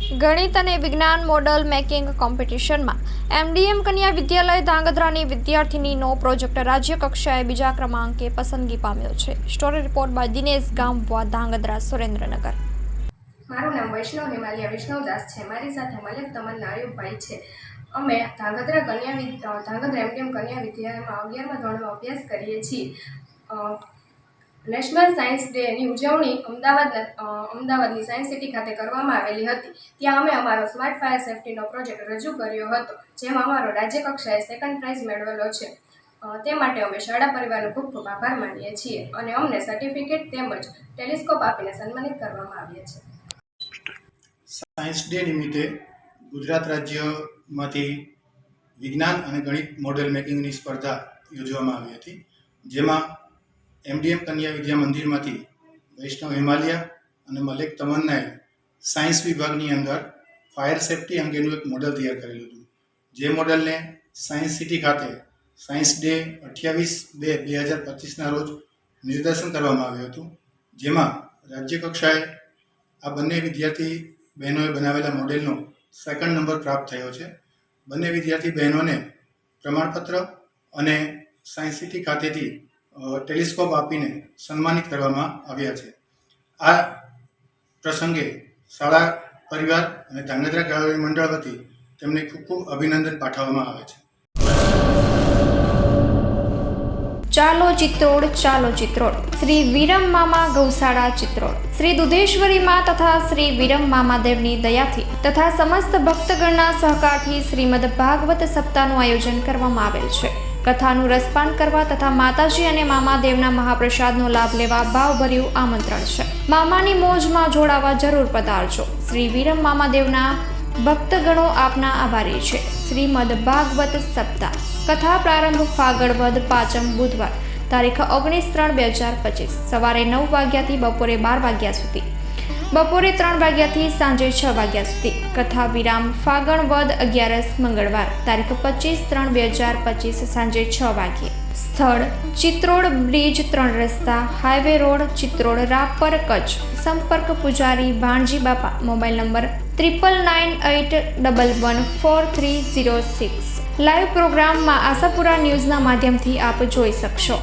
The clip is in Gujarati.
ગણિત અને વિજ્ઞાન મોડલ મેકિંગ કોમ્પિટિશનમાં એમડીએમ કન્યા વિદ્યાલય ધાંગધ્રાની વિદ્યાર્થીનીનો પ્રોજેક્ટ રાજ્ય કક્ષાએ બીજા ક્રમાંકે પસંદગી પામ્યો છે. Story report by Dinesh ગામવા, Dhrangadhra, Surendranagar. મારું નામ વૈષ્ણવ હિમાલયા વિષ્ણુદાસ છે. મારી સાથે મલિક તમન્ના આયુબભાઈ છે. અમે ધાંગધ્રા એમડીએમ કન્યા વિદ્યાલયમાં 11મા ધોરણમાં અભ્યાસ કરીએ છીએ. નેશનલ સાયન્સ ડેની ઉજવણી અમદાવાદની સાયન્સ સિટી ખાતે કરવામાં આવેલી હતી. ત્યાં અમે અમારો સ્માર્ટ ફાયર સેફ્ટીનો પ્રોજેક્ટ રજૂ કર્યો હતો, જેમાં અમારો રાજ્ય કક્ષાએ સેકન્ડ પ્રાઇઝ મેળવેલો છે. તે માટે અમે શાળા પરિવારનો ખૂબ ખૂબ આભાર માનીએ છીએ અને અમને સર્ટિફિકેટ તેમજ ટેલિસ્કોપ આપીને સન્માનિત કરવામાં આવ્યા છે. સાયન્સ ડે નિમિત્તે ગુજરાત રાજ્યમાંથી વિજ્ઞાન અને ગણિત મોડેલ મેકિંગની સ્પર્ધા યોજવામાં આવી હતી, જેમાં એમડીએમ કન્યા વિદ્યા મંદિરમાંથી વૈષ્ણવ હિમાલયા અને મલિક તમન્નાએ સાયન્સ વિભાગની અંદર ફાયર સેફ્ટી અંગેનું એક મોડલ તૈયાર કરેલું હતું. જે મોડલને સાયન્સ સિટી ખાતે સાયન્સ ડે 28/2/2025ના રોજ નિદર્શન કરવામાં આવ્યું હતું, જેમાં રાજ્ય કક્ષાએ આ બંને વિદ્યાર્થી બહેનોએ બનાવેલા મોડેલનો સેકન્ડ નંબર પ્રાપ્ત થયો છે. બંને વિદ્યાર્થી બહેનોને પ્રમાણપત્ર અને સાયન્સ સિટી ખાતેથી ટેલિસ્કોપ આપીને સન્માનિત કરવામાં આવ્યા છે. આ પ્રસંગે શાળા પરિવાર અને ધાંગધ્રા ગાળાવી મંડળ વતી તેમને ખૂબ ખૂબ અભિનંદન પાઠવવામાં આવે છે. ચાલો ચિત્રોડ, ચાલો ચિત્રોડ. શ્રી વિરમ મામા ગૌશાળા ચિત્રોડ. શ્રી દુધેશ્વરી માં તથા શ્રી વિરમ મામાદેવની દયાથી તથા સમસ્ત ભક્તગણના સહકારથી શ્રીમદ ભાગવત સપ્તાહનું આયોજન કરવામાં આવેલ છે. કથાનું રસપાન કરવા તથા માતાજી અને મામાદેવના મહાપ્રસાદનો લાભ લેવા ભાવભર્યું આમંત્રણ છે. મામાની મોજમાં જોડાવા જરૂર પધારજો. શ્રી વિરમ મામાદેવના ભક્તગણો આપના આભારી છે. શ્રીમદ ભાગવત સપ્તાહ. કથા પ્રારંભ ફાગણ વદ 5મ બુધવાર તારીખ 19/3/2025 સવારે 9 વાગ્યાથી બપોરે 12 વાગ્યા સુધી, બપોરે 3 વાગ્યાથી સાંજે 6 વાગ્યા સુધી. કથા વિરામ ફાગણ વદ 11 મંગળવાર તારીખ 25/3/2025 સાંજે 6 વાગ્યે. સ્થળ ચિત્રોડ બ્રિજ 3 રસ્તા, હાઈવે રોડ, ચિત્રોડ, રાપર, કચ્છ. સંપર્ક પૂજારી ભાણજી બાપા. Mobile number 9998114306. લાઈવ પ્રોગ્રામમાં આશાપુરા ન્યૂઝના માધ્યમથી આપ જોઈ શકશો.